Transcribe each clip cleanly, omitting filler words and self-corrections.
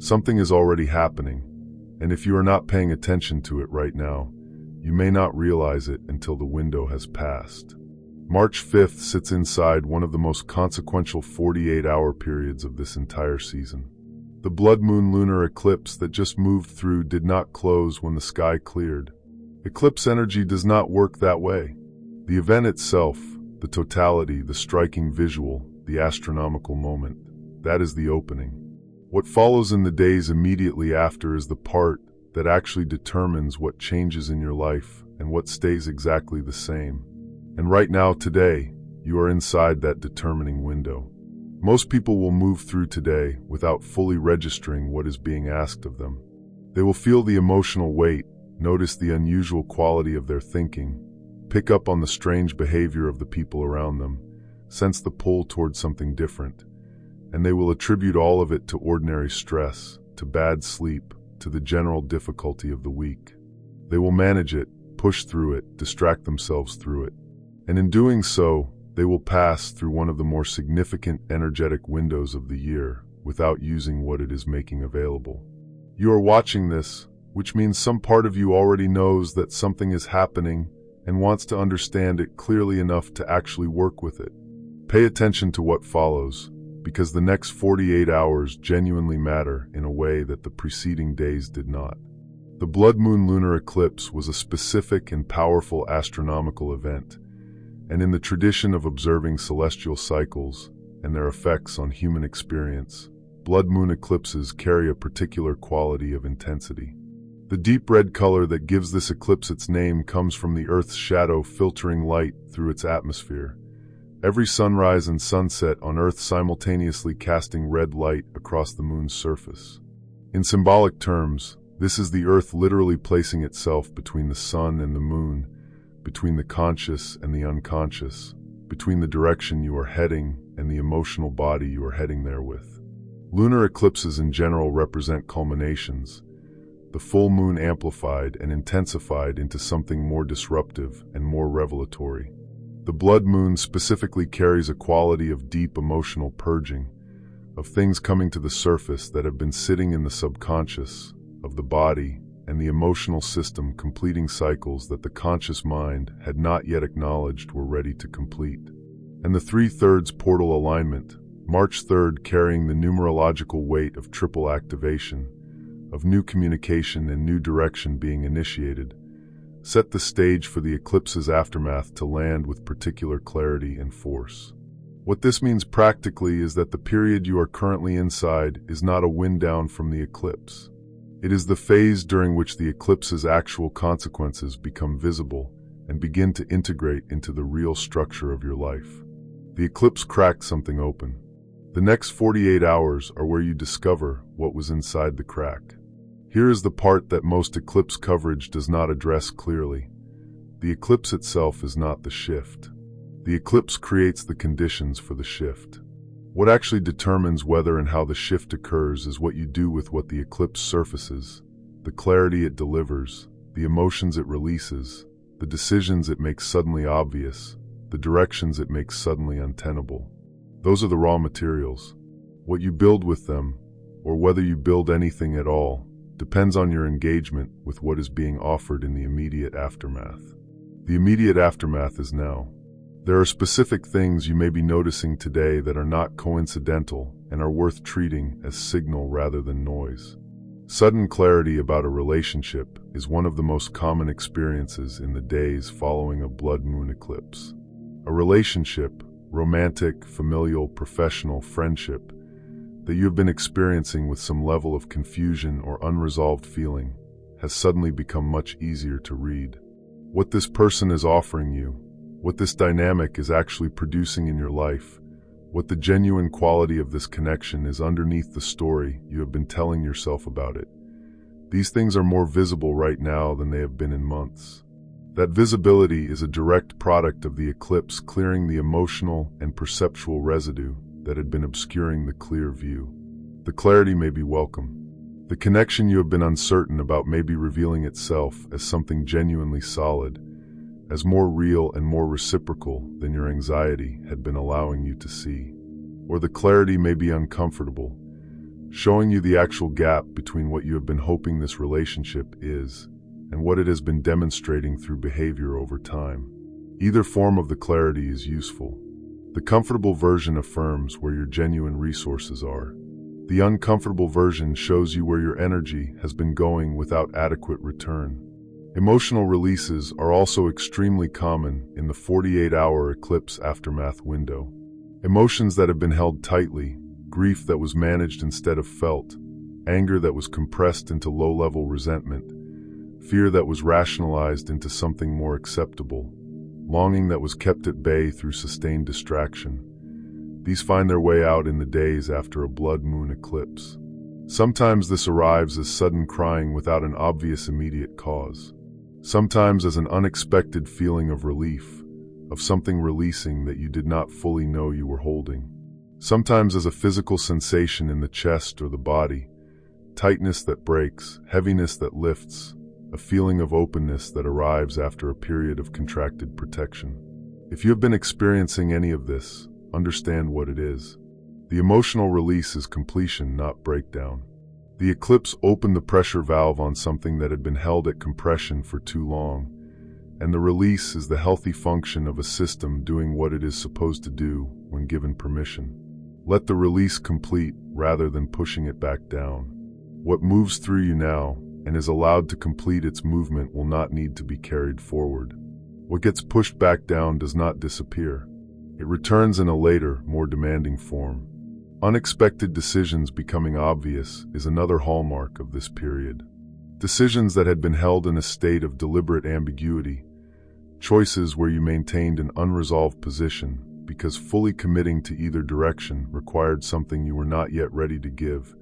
Something is already happening, and if you are not paying attention to it right now, you may not realize it until the window has passed. March 5th sits inside one of the most consequential 48-hour periods of this entire season. The blood moon lunar eclipse that just moved through did not close when the sky cleared. Eclipse energy does not work that way. The event itself, the totality, the striking visual, the astronomical moment, that is the opening. What follows in the days immediately after is the part that actually determines what changes in your life and what stays exactly the same. And right now, today, you are inside that determining window. Most people will move through today without fully registering what is being asked of them. They will feel the emotional weight, notice the unusual quality of their thinking, pick up on the strange behavior of the people around them, sense the pull towards something different, and they will attribute all of it to ordinary stress, to bad sleep, to the general difficulty of the week. They will manage it, push through it, distract themselves through it. And in doing so, they will pass through one of the more significant energetic windows of the year without using what it is making available. You are watching this, which means some part of you already knows that something is happening and wants to understand it clearly enough to actually work with it. Pay attention to what follows, because the next 48 hours genuinely matter in a way that the preceding days did not. The blood moon lunar eclipse was a specific and powerful astronomical event, and in the tradition of observing celestial cycles and their effects on human experience, blood moon eclipses carry a particular quality of intensity. The deep red color that gives this eclipse its name comes from the Earth's shadow filtering light through its atmosphere. Every sunrise and sunset on Earth simultaneously casting red light across the moon's surface. In symbolic terms, this is the Earth literally placing itself between the sun and the moon, between the conscious and the unconscious, between the direction you are heading and the emotional body you are heading there with. Lunar eclipses in general represent culminations, the full moon amplified and intensified into something more disruptive and more revelatory. The blood moon specifically carries a quality of deep emotional purging, of things coming to the surface that have been sitting in the subconscious, of the body and the emotional system completing cycles that the conscious mind had not yet acknowledged were ready to complete. And the 3/3 portal alignment, March 3rd carrying the numerological weight of triple activation, of new communication and new direction being initiated, set the stage for the eclipse's aftermath to land with particular clarity and force. What this means practically is that the period you are currently inside is not a wind down from the eclipse. It is the phase during which the eclipse's actual consequences become visible and begin to integrate into the real structure of your life. The eclipse cracked something open. The next 48 hours are where you discover what was inside the crack. Here is the part that most eclipse coverage does not address clearly. The eclipse itself is not the shift. The eclipse creates the conditions for the shift. What actually determines whether and how the shift occurs is what you do with what the eclipse surfaces, the clarity it delivers, the emotions it releases, the decisions it makes suddenly obvious, the directions it makes suddenly untenable. Those are the raw materials. What you build with them, or whether you build anything at all, depends on your engagement with what is being offered in the immediate aftermath. The immediate aftermath is now. There are specific things you may be noticing today that are not coincidental and are worth treating as signal rather than noise. Sudden clarity about a relationship is one of the most common experiences in the days following a blood moon eclipse. A relationship, romantic, familial, professional, friendship, that you have been experiencing with some level of confusion or unresolved feeling has suddenly become much easier to read. What this person is offering you, what this dynamic is actually producing in your life, what the genuine quality of this connection is underneath the story you have been telling yourself about it. These things are more visible right now than they have been in months. That visibility is a direct product of the eclipse clearing the emotional and perceptual residue that had been obscuring the clear view. The clarity may be welcome. The connection you have been uncertain about may be revealing itself as something genuinely solid, as more real and more reciprocal than your anxiety had been allowing you to see. Or the clarity may be uncomfortable, showing you the actual gap between what you have been hoping this relationship is and what it has been demonstrating through behavior over time. Either form of the clarity is useful. The comfortable version affirms where your genuine resources are. The uncomfortable version shows you where your energy has been going without adequate return. Emotional releases are also extremely common in the 48-hour eclipse aftermath window. Emotions that have been held tightly, grief that was managed instead of felt, anger that was compressed into low-level resentment, fear that was rationalized into something more acceptable, longing that was kept at bay through sustained distraction. These find their way out in the days after a blood moon eclipse. Sometimes this arrives as sudden crying without an obvious immediate cause. Sometimes as an unexpected feeling of relief, of something releasing that you did not fully know you were holding. Sometimes as a physical sensation in the chest or the body, tightness that breaks, heaviness that lifts, a feeling of openness that arrives after a period of contracted protection. If you have been experiencing any of this, understand what it is. The emotional release is completion, not breakdown. The eclipse opened the pressure valve on something that had been held at compression for too long, and the release is the healthy function of a system doing what it is supposed to do when given permission. Let the release complete rather than pushing it back down. What moves through you now and is allowed to complete its movement will not need to be carried forward. What gets pushed back down does not disappear. It returns in a later, more demanding form. Unexpected decisions becoming obvious is another hallmark of this period. Decisions that had been held in a state of deliberate ambiguity, choices where you maintained an unresolved position because fully committing to either direction required something you were not yet ready to give,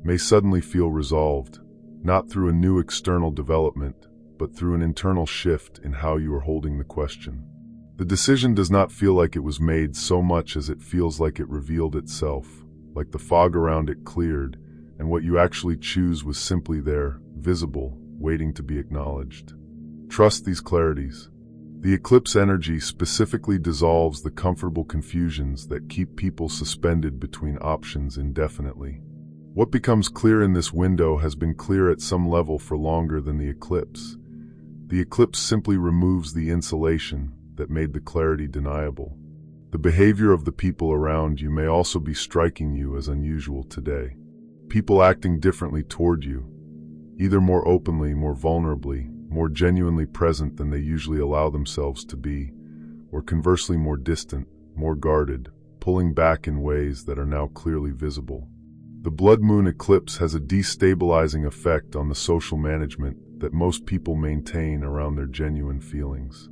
may suddenly feel resolved, not through a new external development, but through an internal shift in how you are holding the question. The decision does not feel like it was made so much as it feels like it revealed itself, like the fog around it cleared, and what you actually choose was simply there, visible, waiting to be acknowledged. Trust these clarities. The eclipse energy specifically dissolves the comfortable confusions that keep people suspended between options indefinitely. What becomes clear in this window has been clear at some level for longer than the eclipse. The eclipse simply removes the insulation that made the clarity deniable. The behavior of the people around you may also be striking you as unusual today. People acting differently toward you, either more openly, more vulnerably, more genuinely present than they usually allow themselves to be, or conversely more distant, more guarded, pulling back in ways that are now clearly visible. The blood moon eclipse has a destabilizing effect on the social management that most people maintain around their genuine feelings.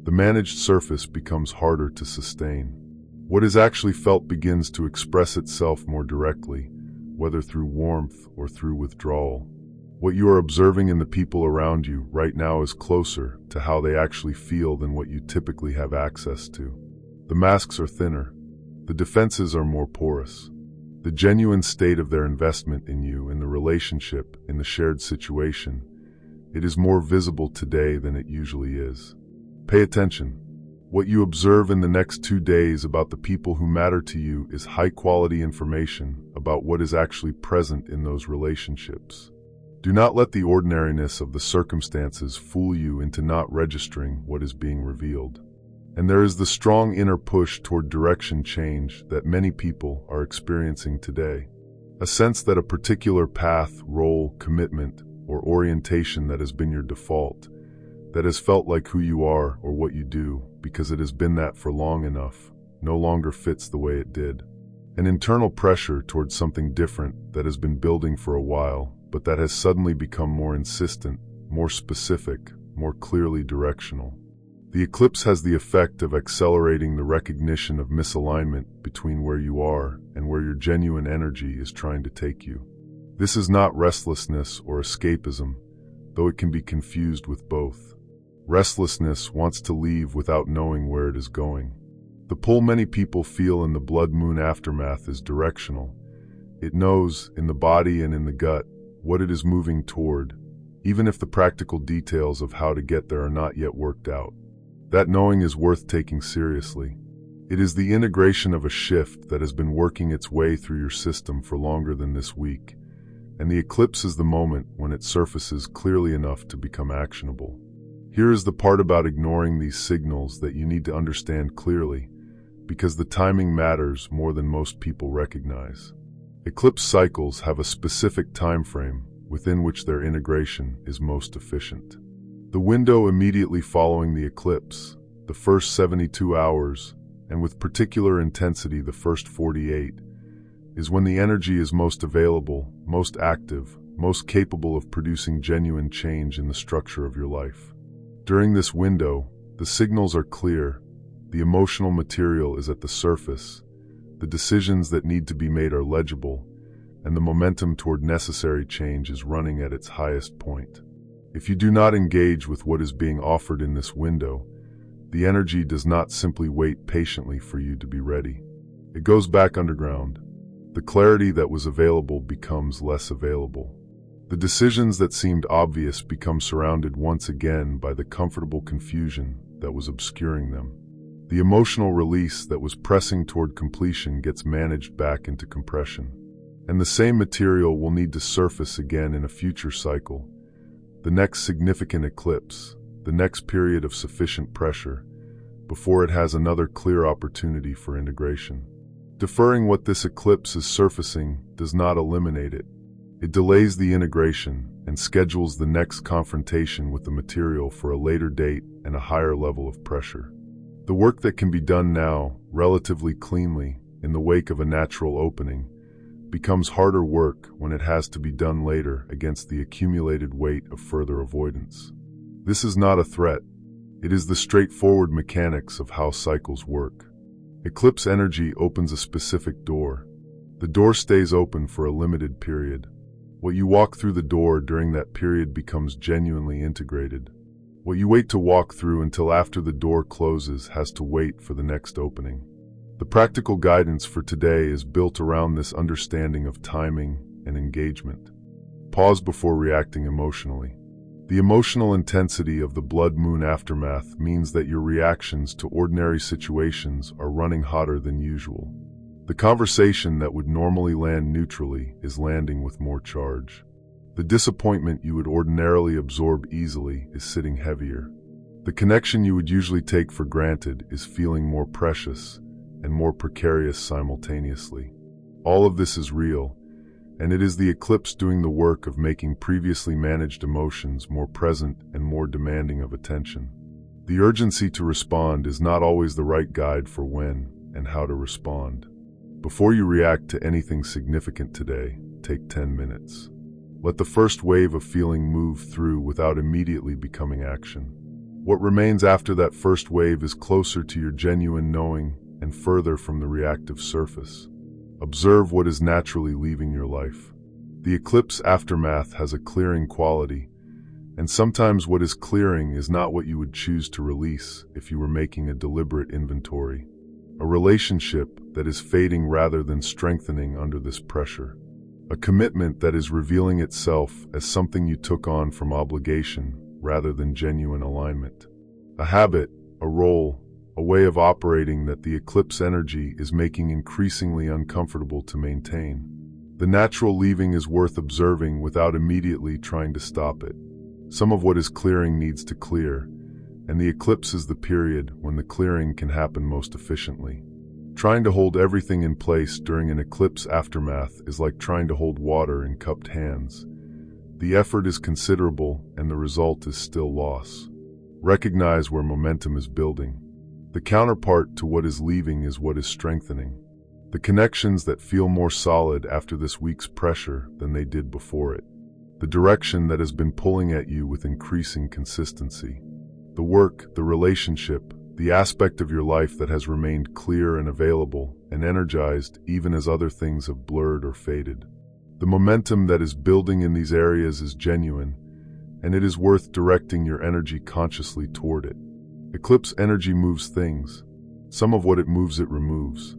The managed surface becomes harder to sustain. What is actually felt begins to express itself more directly, whether through warmth or through withdrawal. What you are observing in the people around you right now is closer to how they actually feel than what you typically have access to. The masks are thinner. The defenses are more porous. The genuine state of their investment in you, in the relationship, in the shared situation, it is more visible today than it usually is. Pay attention. What you observe in the next 2 days about the people who matter to you is high-quality information about what is actually present in those relationships. Do not let the ordinariness of the circumstances fool you into not registering what is being revealed. And there is the strong inner push toward direction change that many people are experiencing today. A sense that a particular path, role, commitment, or orientation that has been your default, that has felt like who you are or what you do because it has been that for long enough, no longer fits the way it did. An internal pressure towards something different that has been building for a while, but that has suddenly become more insistent, more specific, more clearly directional. The eclipse has the effect of accelerating the recognition of misalignment between where you are and where your genuine energy is trying to take you. This is not restlessness or escapism, though it can be confused with both. Restlessness wants to leave without knowing where it is going. The pull many people feel in the blood moon aftermath is directional. It knows, in the body and in the gut, what it is moving toward, even if the practical details of how to get there are not yet worked out. That knowing is worth taking seriously. It is the integration of a shift that has been working its way through your system for longer than this week, and the eclipse is the moment when it surfaces clearly enough to become actionable. Here is the part about ignoring these signals that you need to understand clearly, because the timing matters more than most people recognize. Eclipse cycles have a specific time frame within which their integration is most efficient. The window immediately following the eclipse, the first 72 hours, and with particular intensity the first 48, is when the energy is most available, most active, most capable of producing genuine change in the structure of your life. During this window, the signals are clear, the emotional material is at the surface, the decisions that need to be made are legible, and the momentum toward necessary change is running at its highest point. If you do not engage with what is being offered in this window, the energy does not simply wait patiently for you to be ready. It goes back underground. The clarity that was available becomes less available. The decisions that seemed obvious become surrounded once again by the comfortable confusion that was obscuring them. The emotional release that was pressing toward completion gets managed back into compression. And the same material will need to surface again in a future cycle, the next significant eclipse, the next period of sufficient pressure, before it has another clear opportunity for integration. Deferring what this eclipse is surfacing does not eliminate it. It delays the integration and schedules the next confrontation with the material for a later date and a higher level of pressure. The work that can be done now, relatively cleanly, in the wake of a natural opening, becomes harder work when it has to be done later against the accumulated weight of further avoidance. This is not a threat. It is the straightforward mechanics of how cycles work. Eclipse energy opens a specific door. The door stays open for a limited period. What you walk through the door during that period becomes genuinely integrated. What you wait to walk through until after the door closes has to wait for the next opening. The practical guidance for today is built around this understanding of timing and engagement. Pause before reacting emotionally. The emotional intensity of the blood moon aftermath means that your reactions to ordinary situations are running hotter than usual. The conversation that would normally land neutrally is landing with more charge. The disappointment you would ordinarily absorb easily is sitting heavier. The connection you would usually take for granted is feeling more precious and more precarious simultaneously. All of this is real, and it is the eclipse doing the work of making previously managed emotions more present and more demanding of attention. The urgency to respond is not always the right guide for when and how to respond. Before you react to anything significant today, take 10 minutes. Let the first wave of feeling move through without immediately becoming action. What remains after that first wave is closer to your genuine knowing and further from the reactive surface. Observe what is naturally leaving your life. The eclipse aftermath has a clearing quality, and sometimes what is clearing is not what you would choose to release if you were making a deliberate inventory. A relationship that is fading rather than strengthening under this pressure. A commitment that is revealing itself as something you took on from obligation rather than genuine alignment. A habit, a role, a way of operating that the eclipse energy is making increasingly uncomfortable to maintain. The natural leaving is worth observing without immediately trying to stop it. Some of what is clearing needs to clear, and the eclipse is the period when the clearing can happen most efficiently. Trying to hold everything in place during an eclipse aftermath is like trying to hold water in cupped hands. The effort is considerable, and the result is still loss. Recognize where momentum is building. The counterpart to what is leaving is what is strengthening. The connections that feel more solid after this week's pressure than they did before it. The direction that has been pulling at you with increasing consistency. The work, the relationship, the aspect of your life that has remained clear and available and energized even as other things have blurred or faded. The momentum that is building in these areas is genuine, and it is worth directing your energy consciously toward it. Eclipse energy moves things. Some of what it moves it removes.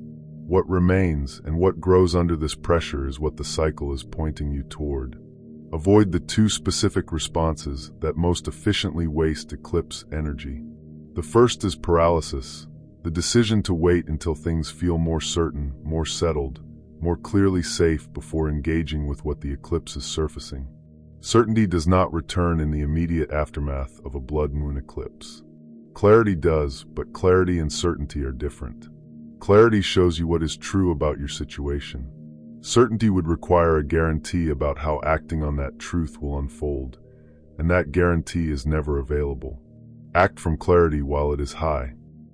What remains and what grows under this pressure is what the cycle is pointing you toward. Avoid the two specific responses that most efficiently waste eclipse energy. The first is paralysis, The decision to wait until things feel more certain, more settled, more clearly safe before engaging with what the eclipse is surfacing. Certainty does not return in the immediate aftermath of a blood moon eclipse. Clarity does, but clarity and certainty are different. Clarity shows you what is true about your situation. Certainty would require a guarantee about how acting on that truth will unfold, and that guarantee is never available. Act from clarity while it is high.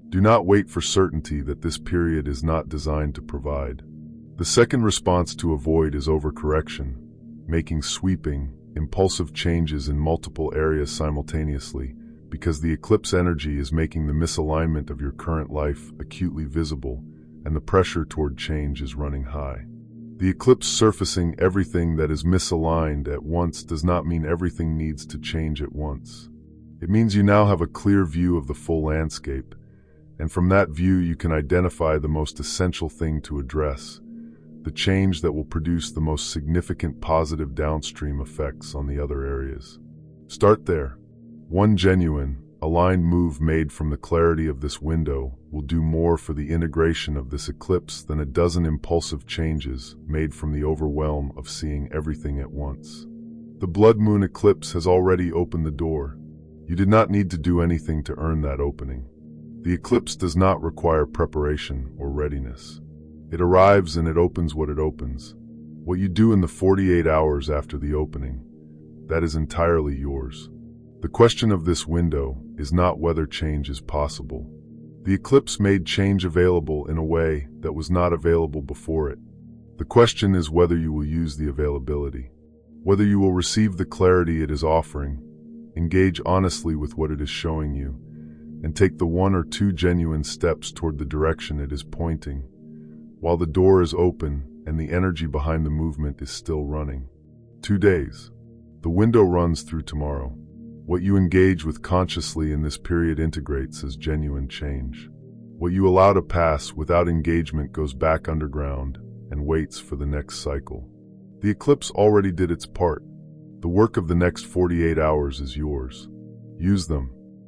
Do not wait for certainty that this period is not designed to provide. The second response to avoid is overcorrection, making sweeping, impulsive changes in multiple areas simultaneously, because the eclipse energy is making the misalignment of your current life acutely visible, and the pressure toward change is running high. The eclipse surfacing everything that is misaligned at once does not mean everything needs to change at once. It means you now have a clear view of the full landscape, and from that view you can identify the most essential thing to address, the change that will produce the most significant positive downstream effects on the other areas. Start there. One genuine, aligned move made from the clarity of this window will do more for the integration of this eclipse than a dozen impulsive changes made from the overwhelm of seeing everything at once. The blood moon eclipse has already opened the door. You did not need to do anything to earn that opening. The eclipse does not require preparation or readiness. It arrives and it opens what it opens. What you do in the 48 hours after the opening, that is entirely yours. The question of this window is not whether change is possible. The eclipse made change available in a way that was not available before it. The question is whether you will use the availability, whether you will receive the clarity it is offering, engage honestly with what it is showing you, and take the one or two genuine steps toward the direction it is pointing, while the door is open and the energy behind the movement is still running. 2 days. The window runs through tomorrow. What you engage with consciously in this period integrates as genuine change. What you allow to pass without engagement goes back underground and waits for the next cycle. The eclipse already did its part. The work of the next 48 hours is yours. Use them.